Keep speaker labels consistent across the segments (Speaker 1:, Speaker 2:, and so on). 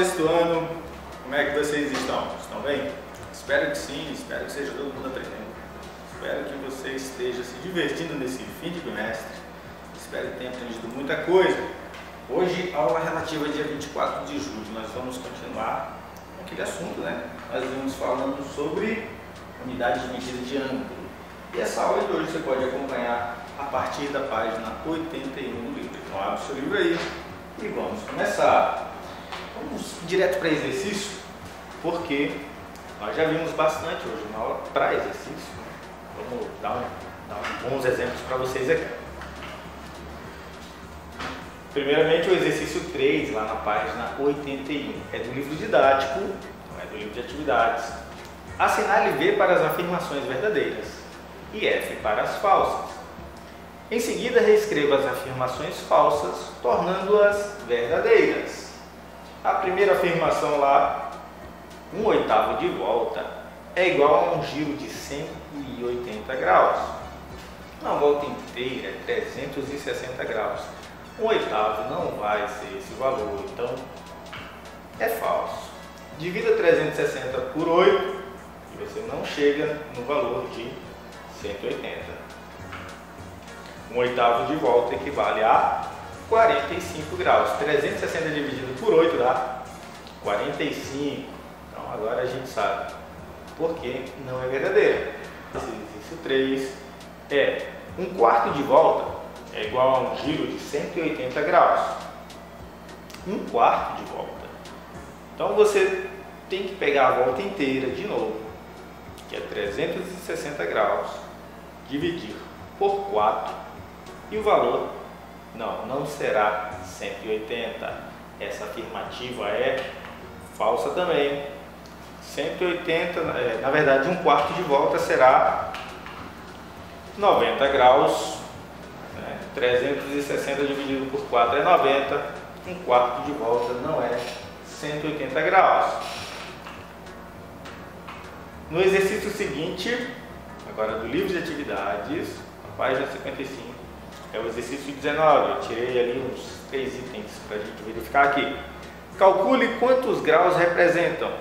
Speaker 1: sexto ano, como é que vocês estão? Estão bem? Espero que sim, espero que seja todo mundo aprendendo. Espero que você esteja se divertindo nesse fim de bimestre. Espero que tenha aprendido muita coisa. Hoje, aula relativa ao dia 24 de julho, nós vamos continuar com aquele assunto, né? Nós vimos falando sobre unidade de medida de ângulo. E essa aula de hoje você pode acompanhar a partir da página 81 do livro. Então, abre o seu livro aí e vamos começar. Vamos direto para exercício, porque nós já vimos bastante hoje uma aula para exercício. Vamos dar bons exemplos para vocês aqui. Primeiramente, o exercício 3, lá na página 81. É do livro didático, não é do livro de atividades. Assinale V para as afirmações verdadeiras e F para as falsas. Em seguida, reescreva as afirmações falsas, tornando-as verdadeiras. A primeira afirmação lá, 1/8 de volta é igual a um giro de 180 graus. Uma volta inteira é 360 graus. 1/8 não vai ser esse valor, então é falso. Divida 360 por 8 e você não chega no valor de 180. 1/8 de volta equivale a 45 graus. 360 dividido por 8 dá 45. Então agora a gente sabe por que não é verdadeiro. Esse exercício 3 é 1/4 de volta é igual a um giro de 180 graus. 1/4 de volta. Então você tem que pegar a volta inteira de novo, que é 360 graus, dividir por 4 e o valor não será 180. Essa afirmativa é falsa também. 180, na verdade, 1/4 de volta será 90 graus. 360 dividido por 4 é 90. 1/4 de volta não é 180 graus. No exercício seguinte, agora do livro de atividades, a página 55, é o exercício 19. Eu tirei ali uns 3 itens para a gente verificar aqui. Calcule quantos graus representam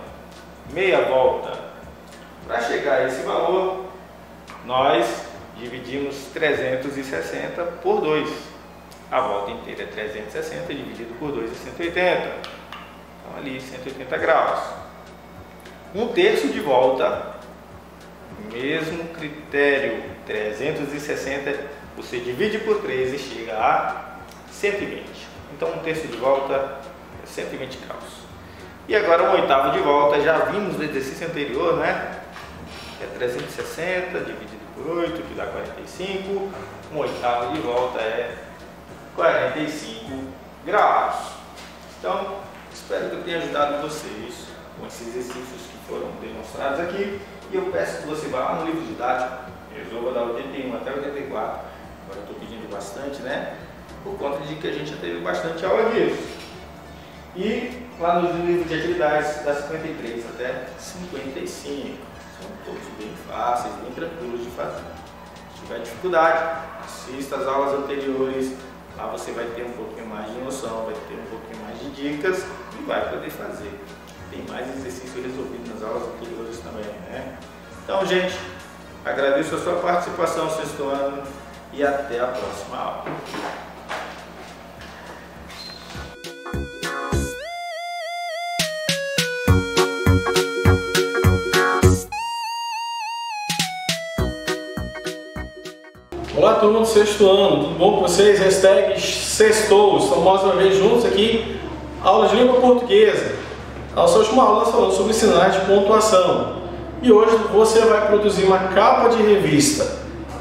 Speaker 1: meia volta. Para chegar a esse valor, nós dividimos 360 por 2. A volta inteira é 360, dividido por 2 é 180. Então ali 180 graus. 1/3 de volta, mesmo critério, 360, você divide por 3 e chega a 120. Então 1/3 de volta é 120 graus. E agora 1/8 de volta, já vimos no exercício anterior, né? É 360 dividido por 8, que dá 45. 1/8 de volta é 45 graus. Então, espero que eu tenha ajudado vocês com esses exercícios que foram demonstrados aqui. E eu peço que você vá lá no livro didático, resolva da 81 até 84. Agora eu estou pedindo bastante, né? Por conta de que a gente já teve bastante aula disso. E lá no livro de atividades, da 53 até 55. São todos bem fáceis, bem tranquilos de fazer. Se tiver dificuldade, assista às aulas anteriores. Lá você vai ter um pouquinho mais de noção, vai ter um pouquinho mais de dicas e vai poder fazer. Tem mais exercício resolvido nas aulas anteriores também, né? Então, gente, agradeço a sua participação, sexto ano, e até a próxima aula.
Speaker 2: Olá, turma do sexto ano, tudo bom com vocês? Hashtag sextou, estamos mais uma vez juntos aqui, aula de língua portuguesa. A nossa última aula nós falamos sobre sinais de pontuação. E hoje você vai produzir uma capa de revista.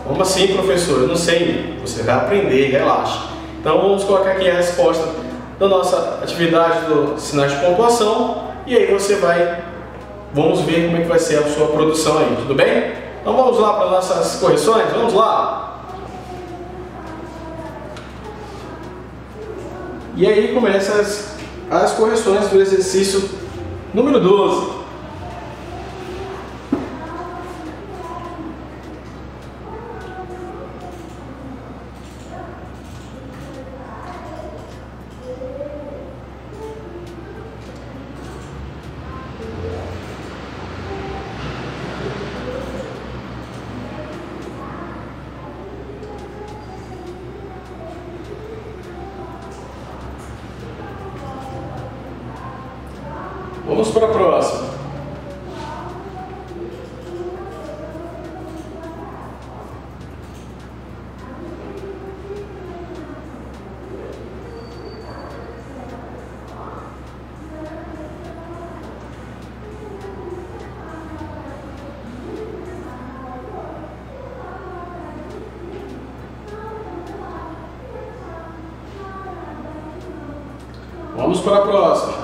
Speaker 2: Como assim, professor? Eu não sei, você vai aprender, relaxa. Então vamos colocar aqui a resposta da nossa atividade do sinais de pontuação. E aí vamos ver como é que vai ser a sua produção aí, tudo bem? Então vamos lá para as nossas correções, vamos lá! E aí começam as correções do exercício número 12. Vamos para a próxima. Vamos para a próxima.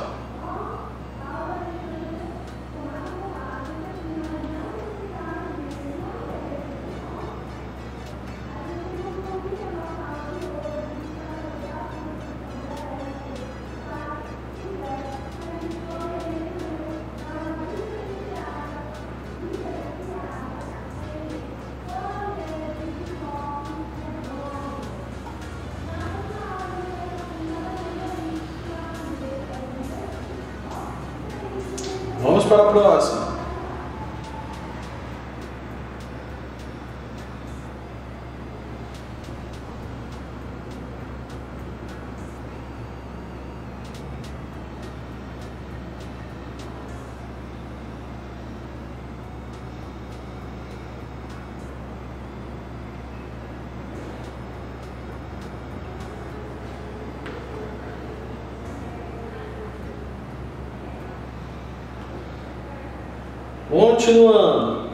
Speaker 2: Vamos para a próxima. Continuando.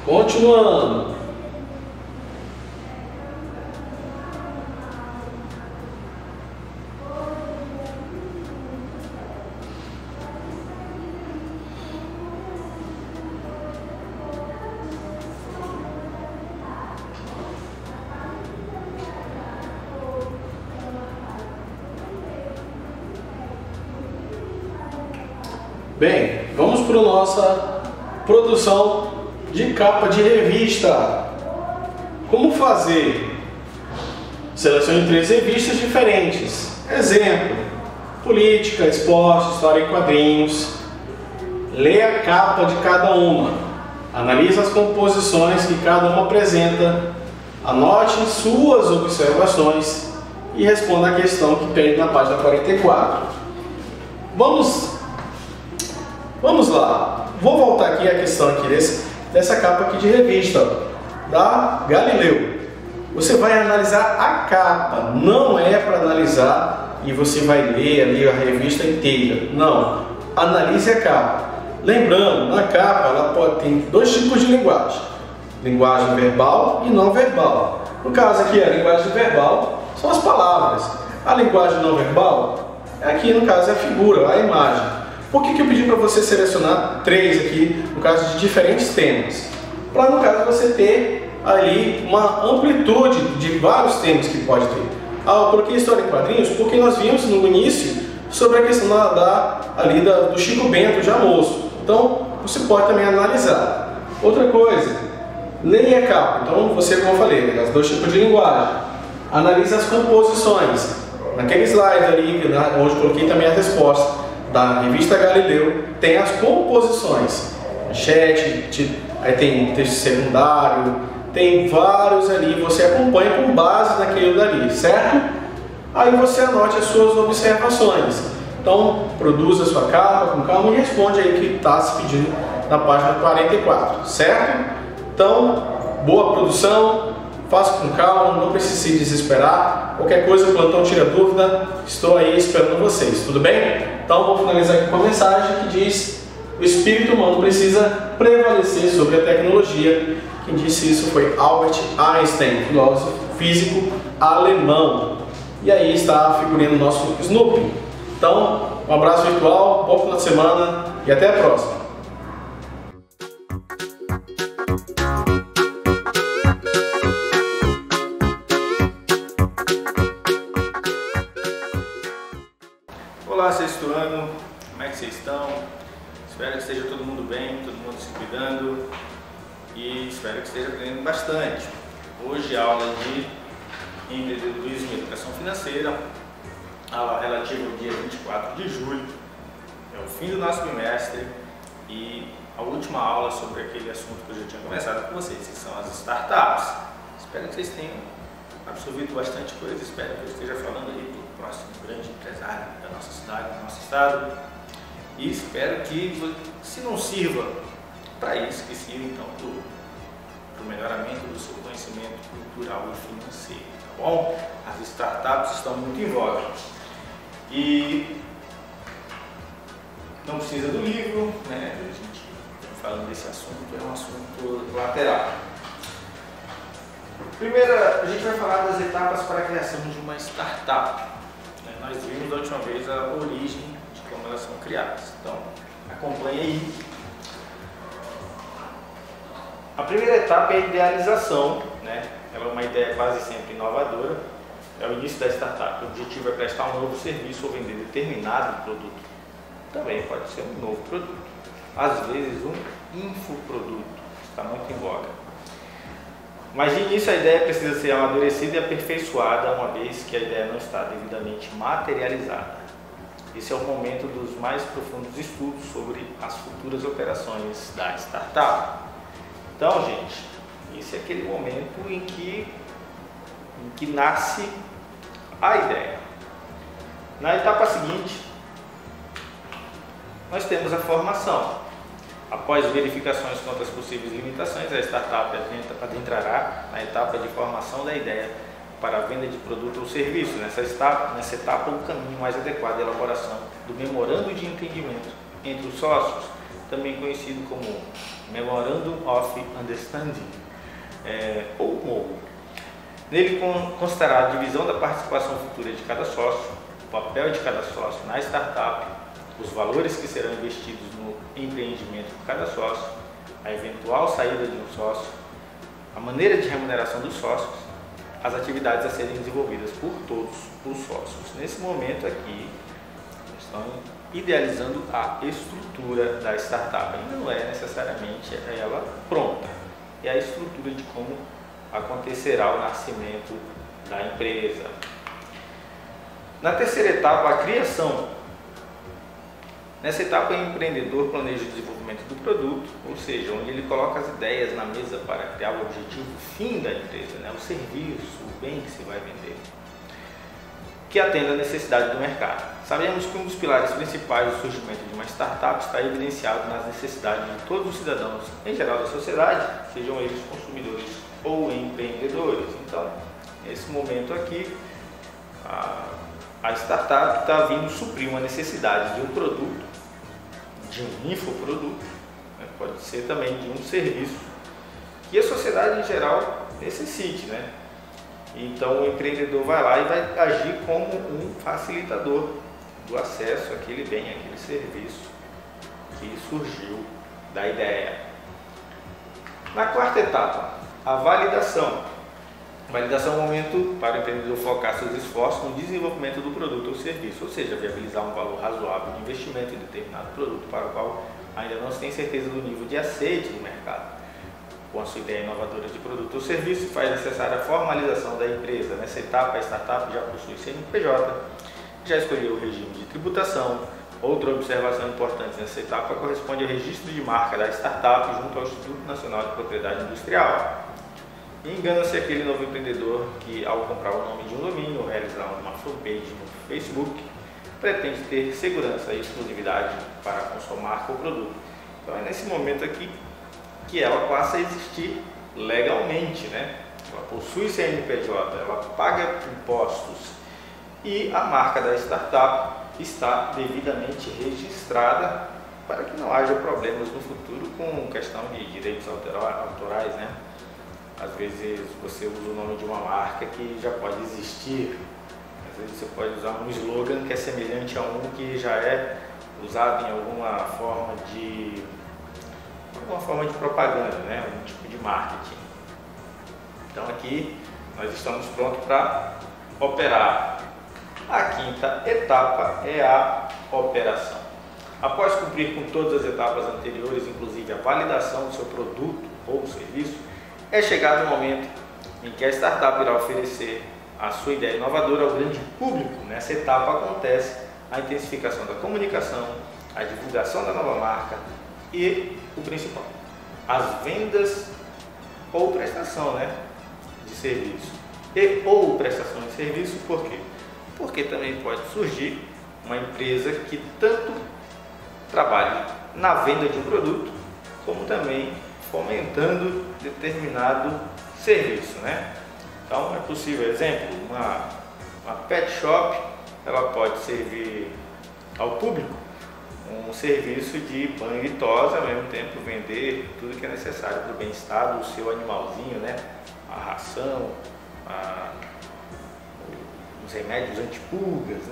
Speaker 2: Continuando. Bem, vamos para a nossa produção de capa de revista. Como fazer? Selecione 3 revistas diferentes. Exemplo: política, esporte, história e quadrinhos. Leia a capa de cada uma. Analise as composições que cada uma apresenta. Anote suas observações e responda a questão que tem na página 44. Vamos lá. Vou voltar aqui à questão aqui dessa capa aqui de revista, ó, da Galileu. Você vai analisar a capa, não é para analisar e você vai ler ali a revista inteira. Não, analise a capa. Lembrando, na capa ela tem 2 tipos de linguagem: linguagem verbal e não verbal. No caso aqui, a linguagem verbal são as palavras. A linguagem não verbal, aqui no caso é a figura, a imagem. Por que eu pedi para você selecionar 3 aqui, no caso de diferentes temas? Para, no caso, você ter ali uma amplitude de vários temas que pode ter. Eu coloquei história em quadrinhos porque nós vimos no início sobre a questão do Chico Bento já moço. Então, você pode também analisar. Outra coisa, leia a capa. Então, você, como eu falei, as 2 tipos de linguagem. Analise as composições. Naquele slide ali, onde eu coloquei também a resposta da revista Galileu, tem as composições, manchete, aí tem texto secundário, tem vários ali, você acompanha com base naquilo dali, certo? Aí você anote as suas observações. Então, produza a sua capa com calma e responde aí o que está se pedindo na página 44, certo? Então, boa produção, faça com calma, não precise se desesperar. Qualquer coisa, o plantão tira dúvida, estou aí esperando vocês, tudo bem? Então, vou finalizar aqui com uma mensagem que diz: o espírito humano precisa prevalecer sobre a tecnologia. Quem disse isso foi Albert Einstein, filósofo físico alemão. E aí está a figurinha do nosso Snoopy. Então, um abraço virtual, bom final de semana e até a próxima.
Speaker 1: Olá, sexto ano, como é que vocês estão? Espero que esteja todo mundo bem, todo mundo se cuidando. e espero que esteja aprendendo bastante. Hoje aula de empreendedorismo e educação financeira, aula relativa ao dia 24 de julho, é o fim do nosso bimestre e a última aula sobre aquele assunto que eu já tinha conversado com vocês, que são as startups. Espero que vocês tenham absorvido bastante coisa, espero que eu esteja falando aí do próximo grande empresário da nossa cidade, do nosso estado, e espero que, se não sirva para isso, que sirva então para o melhoramento do seu conhecimento cultural e financeiro, tá bom? As startups estão muito em voga e não precisa do livro, né? A gente falando desse assunto, é um assunto lateral. Primeiro, a gente vai falar das etapas para a criação de uma startup. Nós vimos da última vez a origem de como elas são criadas, então acompanhe aí. A primeira etapa é a idealização, né? Ela é uma ideia quase sempre inovadora, é o início da startup. O objetivo é prestar um novo serviço ou vender determinado produto. Também pode ser um novo produto, às vezes um infoproduto, está muito em voga. Mas de início a ideia precisa ser amadurecida e aperfeiçoada, uma vez que a ideia não está devidamente materializada. Esse é o momento dos mais profundos estudos sobre as futuras operações da startup. Então, gente, esse é aquele momento em que nasce a ideia. Na etapa seguinte, nós temos a formação. Após verificações quanto às possíveis limitações, a startup adentrará na etapa de formação da ideia para a venda de produto ou serviço. Nessa etapa, o caminho mais adequado é a elaboração do memorando de entendimento entre os sócios, também conhecido como Memorandum of Understanding, ou MOU. Nele constará a divisão da participação futura de cada sócio, o papel de cada sócio na startup, os valores que serão investidos no empreendimento por cada sócio, a eventual saída de um sócio, a maneira de remuneração dos sócios, as atividades a serem desenvolvidas por todos os sócios. Nesse momento aqui, estão idealizando a estrutura da startup. Ainda não é necessariamente ela pronta, é a estrutura de como acontecerá o nascimento da empresa. Na terceira etapa, a criação. Nessa etapa, o empreendedor planeja o desenvolvimento do produto, ou seja, onde ele coloca as ideias na mesa para criar o objetivo fim da empresa, né? O serviço, o bem que se vai vender, que atenda à necessidade do mercado. Sabemos que um dos pilares principais do surgimento de uma startup está evidenciado nas necessidades de todos os cidadãos, em geral da sociedade, sejam eles consumidores ou empreendedores. Então, nesse momento aqui, a startup está vindo suprir uma necessidade de um produto, de um infoproduto, né? Pode ser também de um serviço, que a sociedade em geral necessite, né? Então o empreendedor vai lá e vai agir como um facilitador do acesso àquele bem, àquele serviço que surgiu da ideia. Na quarta etapa, a validação. Validação é um momento para o empreendedor focar seus esforços no desenvolvimento do produto ou serviço, ou seja, viabilizar um valor razoável de investimento em determinado produto para o qual ainda não se tem certeza do nível de aceite do mercado. Com a sua ideia inovadora de produto ou serviço, faz necessária a formalização da empresa. Nessa etapa, a startup já possui CNPJ, já escolheu o regime de tributação. Outra observação importante nessa etapa corresponde ao registro de marca da startup junto ao Instituto Nacional de Propriedade Industrial. E engana-se aquele novo empreendedor que, ao comprar o nome de um domínio ou realizar uma fanpage no Facebook, pretende ter segurança e exclusividade para com sua marca ou produto. Então é nesse momento aqui que ela passa a existir legalmente, né? Ela possui CNPJ, ela paga impostos e a marca da startup está devidamente registrada para que não haja problemas no futuro com questão de direitos autorais, né? Às vezes você usa o nome de uma marca que já pode existir, às vezes você pode usar um slogan que é semelhante a um que já é usado em alguma forma de propaganda, né? Um tipo de marketing. Então aqui nós estamos prontos para operar. A quinta etapa é a operação. Após cumprir com todas as etapas anteriores, inclusive a validação do seu produto ou serviço, é chegado o momento em que a startup irá oferecer a sua ideia inovadora ao grande público. Nessa etapa acontece a intensificação da comunicação, a divulgação da nova marca e o principal, as vendas ou prestação, de serviço. E ou prestação de serviço, por quê? Porque também pode surgir uma empresa que tanto trabalha na venda de um produto, como também fomentando determinado serviço, Então é possível, exemplo, uma pet shop, ela pode servir ao público um serviço de banho e tosa, ao mesmo tempo vender tudo que é necessário para o bem-estar do seu animalzinho, a ração, os remédios antipulgas,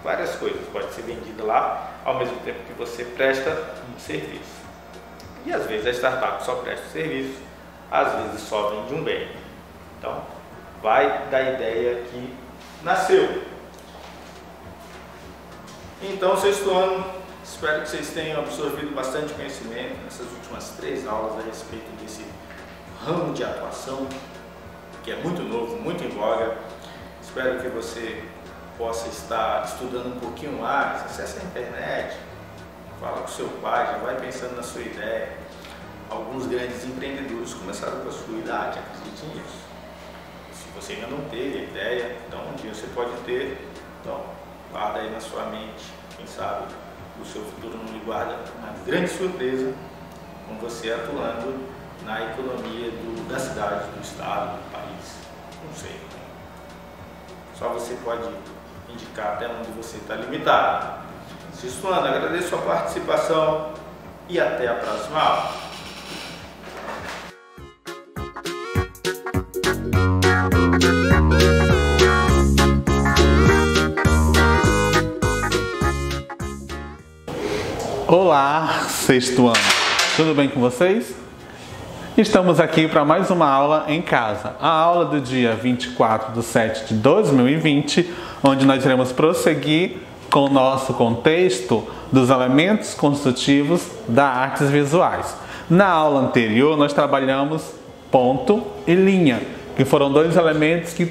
Speaker 1: várias coisas pode ser vendido lá, ao mesmo tempo que você presta um serviço. E às vezes a startup só presta o serviço, às vezes só vende um bem. Então, vai da ideia que nasceu. Então, sexto ano, espero que vocês tenham absorvido bastante conhecimento nessas últimas 3 aulas a respeito desse ramo de atuação, que é muito novo, muito em voga. Espero que você possa estar estudando um pouquinho mais, acesse a internet, fala com seu pai, já vai pensando na sua ideia. Alguns grandes empreendedores começaram com a sua idade, acredite nisso. Se você ainda não teve a ideia, então um dia você pode ter, então guarda aí na sua mente, quem sabe o seu futuro não lhe guarda uma grande surpresa com você atuando na economia da cidade, do estado, do país, não sei. Só você pode indicar até onde você está limitado. Sexto ano, agradeço a sua participação e até a próxima aula.
Speaker 3: Olá, sexto ano, tudo bem com vocês? Estamos aqui para mais uma aula em casa, a aula do dia 24/7/2020, onde nós iremos prosseguir com o nosso contexto dos elementos constitutivos das artes visuais. Na aula anterior nós trabalhamos ponto e linha, que foram 2 elementos que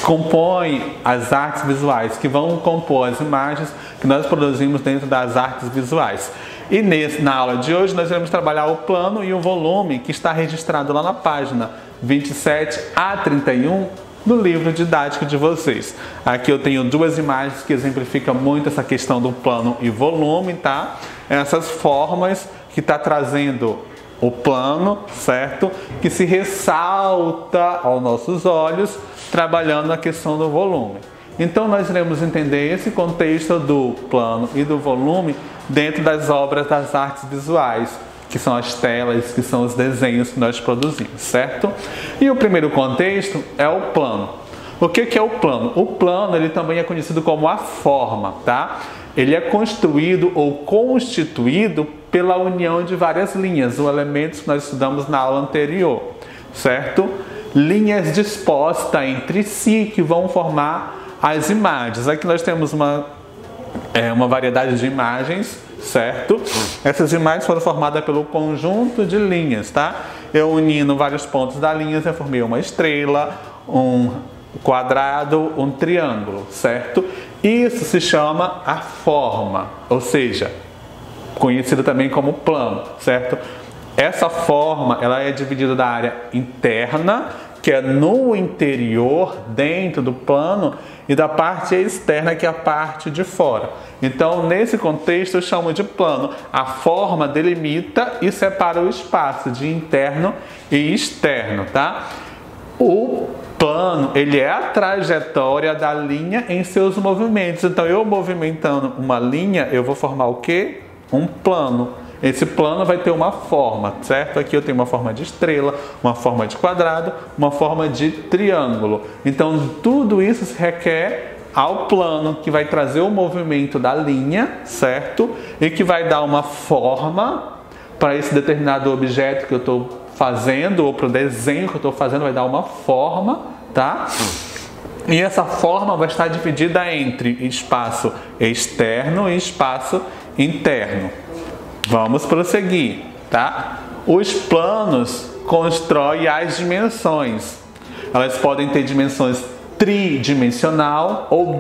Speaker 3: compõem as artes visuais, que vão compor as imagens que nós produzimos dentro das artes visuais. E na aula de hoje nós iremos trabalhar o plano e o volume que está registrado lá na página 27 a 31 do livro didático de vocês. Aqui eu tenho 2 imagens que exemplificam muito essa questão do plano e volume, tá? Essas formas que está trazendo o plano, certo? Que se ressalta aos nossos olhos, trabalhando a questão do volume. Então nós iremos entender esse contexto do plano e do volume dentro das obras das artes visuais, que são as telas, que são os desenhos que nós produzimos, certo? E o primeiro contexto é o plano. O que é o plano? O plano ele também é conhecido como a forma, tá? Ele é construído ou constituído pela união de várias linhas, os elementos que nós estudamos na aula anterior, certo? Linhas dispostas entre si que vão formar as imagens. Aqui nós temos uma variedade de imagens, certo? Essas imagens foram formadas pelo conjunto de linhas, tá? Eu unindo vários pontos da linha, eu formei uma estrela, um quadrado, um triângulo, certo? Isso se chama a forma, ou seja, conhecida também como plano, certo? Essa forma, ela é dividida da área interna, que é no interior, dentro do plano, e da parte externa, que é a parte de fora. Então, nesse contexto, eu chamo de plano. A forma delimita e separa o espaço de interno e externo, tá? O plano, ele é a trajetória da linha em seus movimentos. Então, eu movimentando uma linha, eu vou formar o quê? Um plano. Esse plano vai ter uma forma, certo? Aqui eu tenho uma forma de estrela, uma forma de quadrado, uma forma de triângulo. Então, tudo isso se requer ao plano, que vai trazer o movimento da linha, certo? E que vai dar uma forma para esse determinado objeto que eu estou fazendo, ou para o desenho que eu estou fazendo, vai dar uma forma, tá? E essa forma vai estar dividida entre espaço externo e espaço interno. Vamos prosseguir, tá? Os planos constroem as dimensões. Elas podem ter dimensões tridimensional ou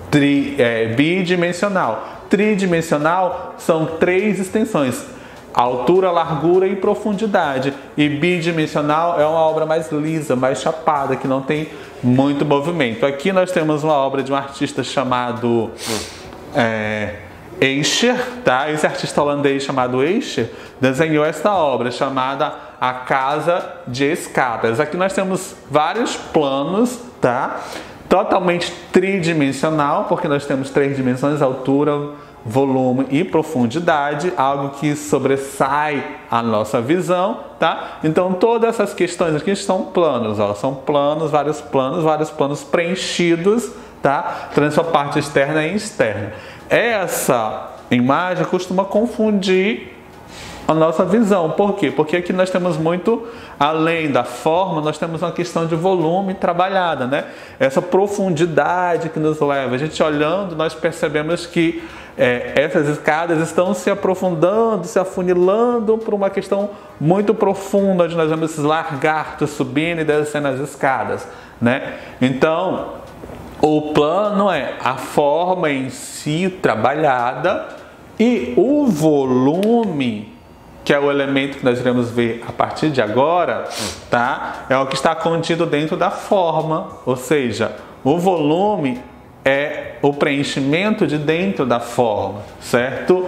Speaker 3: bidimensional. Tridimensional são 3 extensões: altura, largura e profundidade. E bidimensional é uma obra mais lisa, mais chapada, que não tem muito movimento. Aqui nós temos uma obra de um artista chamado Escher, tá? Esse artista holandês chamado Escher desenhou esta obra chamada A Casa de Escadas. Aqui nós temos vários planos, tá? Totalmente tridimensional, porque nós temos 3 dimensões: altura, volume e profundidade, algo que sobressai a nossa visão, tá? Então todas essas questões aqui são planos, ó, são planos, vários planos preenchidos, tá? Tanto sua parte externa e externa. Essa imagem costuma confundir a nossa visão. Por quê? Porque aqui nós temos muito, além da forma, nós temos uma questão de volume trabalhada, né? Essa profundidade que nos leva. A gente olhando, nós percebemos que essas escadas estão se aprofundando, se afunilando para uma questão muito profunda, onde nós vemos esses lagartos subindo e descendo as escadas, né? Então, o plano é a forma em si trabalhada, e o volume, que é o elemento que nós iremos ver a partir de agora, tá? É o que está contido dentro da forma, ou seja, o volume é o preenchimento de dentro da forma, certo?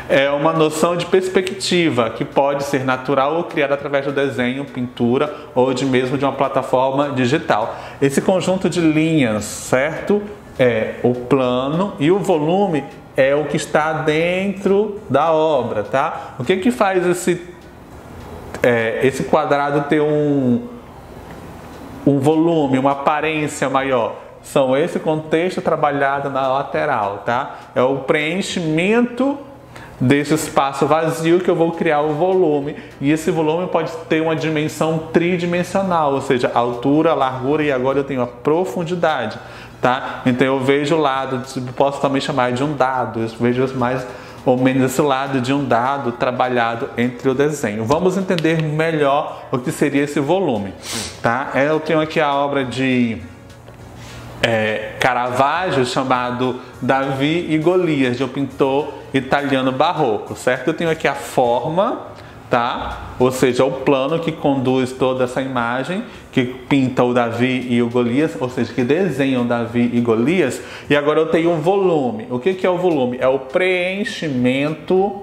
Speaker 3: É uma noção de perspectiva que pode ser natural ou criada através do desenho, pintura ou mesmo de uma plataforma digital. Esse conjunto de linhas, certo? É o plano, e o volume é o que está dentro da obra, tá? O que faz esse quadrado ter um volume, uma aparência maior? São esse contexto trabalhado na lateral, tá? É o preenchimento desse espaço vazio que eu vou criar o volume, e esse volume pode ter uma dimensão tridimensional, ou seja, altura, largura, e agora eu tenho a profundidade, tá? Então eu vejo o lado, posso também chamar de um dado, eu vejo mais ou menos esse lado de um dado trabalhado entre o desenho. Vamos entender melhor o que seria esse volume, tá? Eu tenho aqui a obra de Caravaggio, chamado Davi e Golias, de um pintor italiano barroco, certo? Eu tenho aqui a forma, tá? Ou seja, o plano que conduz toda essa imagem, que pinta o Davi e o Golias, ou seja, que desenham Davi e Golias. E agora eu tenho um volume. O que é o volume? É o preenchimento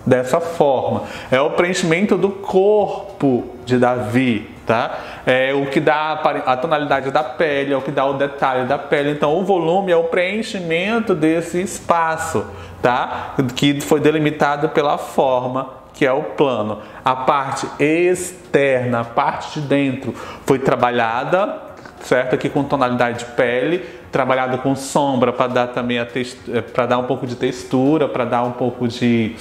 Speaker 3: dessa forma. É o preenchimento do corpo de Davi, tá? É o que dá a tonalidade da pele, é o que dá o detalhe da pele. Então o volume é o preenchimento desse espaço, tá? Que foi delimitado pela forma, que é o plano. A parte externa, a parte de dentro, foi trabalhada, certo? Aqui com tonalidade de pele, trabalhado com sombra para dar também para dar um pouco de textura, para dar um pouco de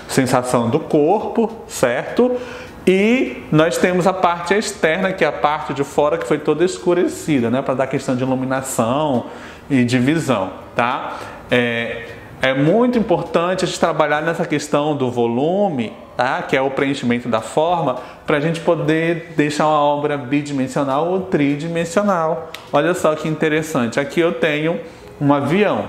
Speaker 3: sensação do corpo, certo? E nós temos a parte externa, que é a parte de fora, que foi toda escurecida, né? Para dar questão de iluminação e de visão, tá? É muito importante a gente trabalhar nessa questão do volume, tá? Que é o preenchimento da forma, para a gente poder deixar uma obra bidimensional ou tridimensional. Olha só que interessante, aqui eu tenho um avião,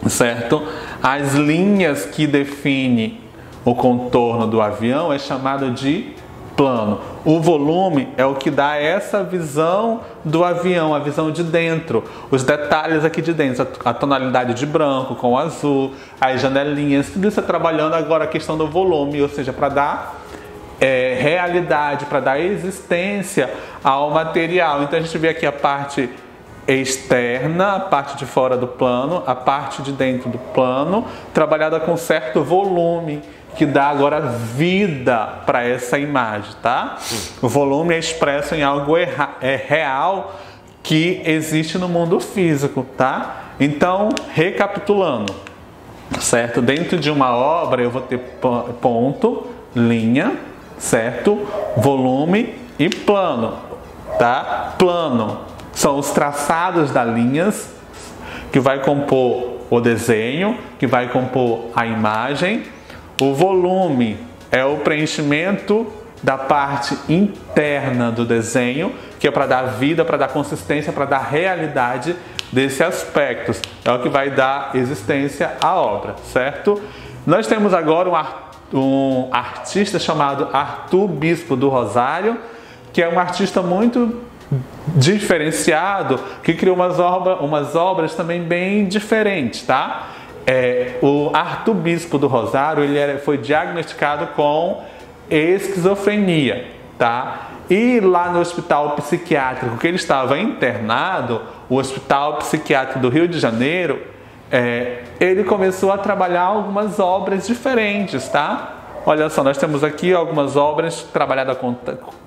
Speaker 3: certo? As linhas que definem o contorno do avião é chamado de plano. O volume é o que dá essa visão do avião, a visão de dentro, os detalhes aqui de dentro, a tonalidade de branco com azul, as janelinhas, tudo isso é trabalhando agora a questão do volume, ou seja, para dar realidade, para dar existência ao material. Então a gente vê aqui a parte externa, a parte de fora do plano, a parte de dentro do plano, trabalhada com certo volume, que dá agora vida para essa imagem, tá? O volume é expresso em algo real que existe no mundo físico, tá? Então, recapitulando, certo? Dentro de uma obra eu vou ter ponto, linha, certo? Volume e plano, tá? Plano são os traçados das linhas que vai compor o desenho, que vai compor a imagem. O volume é o preenchimento da parte interna do desenho, que é para dar vida, para dar consistência, para dar realidade desses aspectos. É o que vai dar existência à obra, certo? Nós temos agora um artista chamado Arthur Bispo do Rosário, que é um artista muito diferenciado, que criou umas obras também bem diferentes, tá? O Arthur Bispo do Rosário, foi diagnosticado com esquizofrenia, tá? E lá no hospital psiquiátrico que ele estava internado, o Hospital Psiquiátrico do Rio de Janeiro, ele começou a trabalhar algumas obras diferentes, tá? Olha só, nós temos aqui algumas obras trabalhadas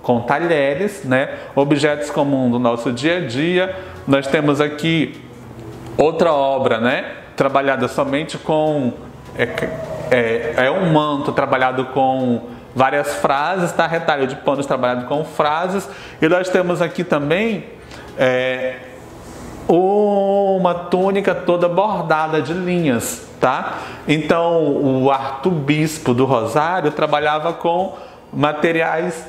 Speaker 3: com talheres, né? Objetos comuns do nosso dia a dia. Nós temos aqui outra obra, né? Trabalhada somente com... um manto trabalhado com várias frases, tá? Retalho de panos trabalhado com frases. E nós temos aqui também uma túnica toda bordada de linhas, tá? Então, o Arthur Bispo do Rosário trabalhava com materiais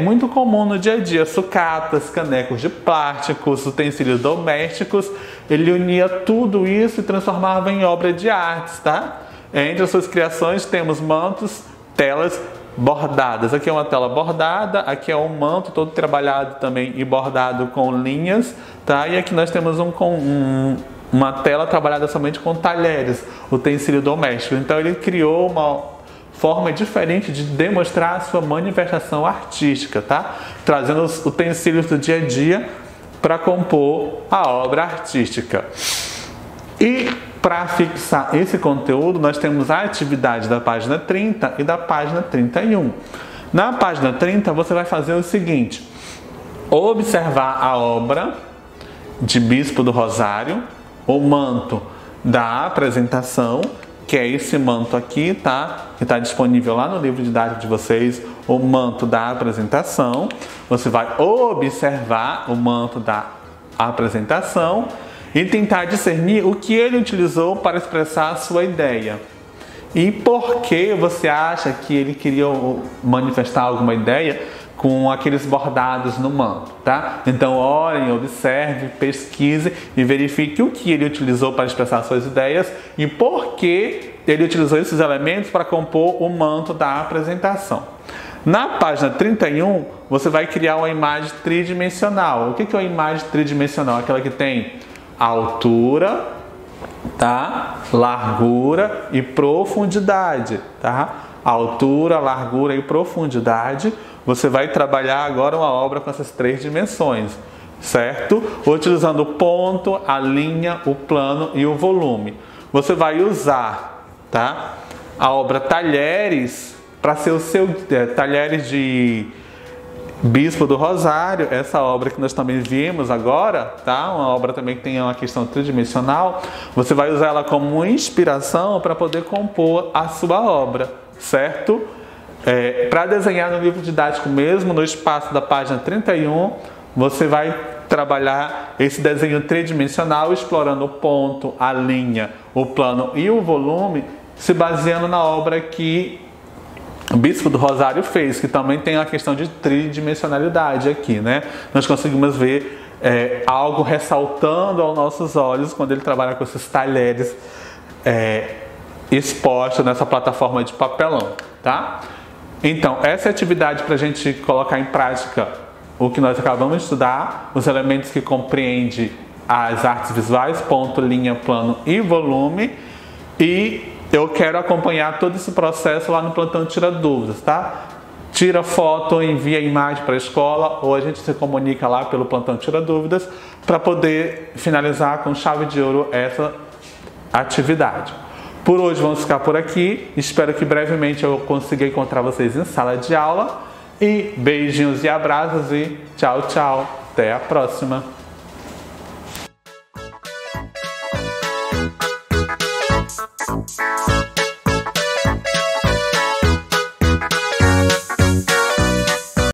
Speaker 3: muito comuns no dia a dia, sucatas, canecos de plásticos, utensílios domésticos. Ele unia tudo isso e transformava em obra de artes, tá? Entre as suas criações temos mantos, telas bordadas. Aqui é uma tela bordada, aqui é um manto todo trabalhado também e bordado com linhas, tá? E aqui nós temos uma tela trabalhada somente com talheres, utensílio doméstico. Então ele criou uma forma diferente de demonstrar a sua manifestação artística, tá? Trazendo os utensílios do dia a dia para compor a obra artística. E para fixar esse conteúdo, nós temos a atividade da página 30 e da página 31. Na página 30, você vai fazer o seguinte: observar a obra de Bispo do Rosário, o manto da apresentação, que é esse manto aqui, tá? Que está disponível lá no livro didático de vocês, o manto da apresentação. Você vai observar o manto da apresentação e tentar discernir o que ele utilizou para expressar a sua ideia. E por que você acha que ele queria manifestar alguma ideia com aqueles bordados no manto, tá? Então olhem, observe, pesquise e verifique o que ele utilizou para expressar suas ideias e por que ele utilizou esses elementos para compor o manto da apresentação. Na página 31, você vai criar uma imagem tridimensional. O que é uma imagem tridimensional? Aquela que tem altura, tá? Largura e profundidade, tá? Altura, largura e profundidade. Você vai trabalhar agora uma obra com essas 3 dimensões, certo? Utilizando o ponto, a linha, o plano e o volume. Você vai usar, tá? A obra Talheres para ser o seu Talheres de Bispo do Rosário, essa obra que nós também vimos agora, tá? Uma obra também que tem uma questão tridimensional. Você vai usar ela como inspiração para poder compor a sua obra, certo? Para desenhar no livro didático mesmo, no espaço da página 31, você vai trabalhar esse desenho tridimensional, explorando o ponto, a linha, o plano e o volume, se baseando na obra que o Bispo do Rosário fez, que também tem a questão de tridimensionalidade aqui, né? Nós conseguimos ver algo ressaltando aos nossos olhos quando ele trabalha com esses talheres expostos nessa plataforma de papelão, tá? Então, essa é a atividade para a gente colocar em prática o que nós acabamos de estudar, os elementos que compreende as artes visuais, ponto, linha, plano e volume. E eu quero acompanhar todo esse processo lá no plantão Tira Dúvidas, tá? Tira foto, envia a imagem para a escola ou a gente se comunica lá pelo plantão Tira Dúvidas para poder finalizar com chave de ouro essa atividade. Por hoje vamos ficar por aqui. Espero que brevemente eu consiga encontrar vocês em sala de aula. E beijinhos e abraços e tchau, tchau. Até a próxima.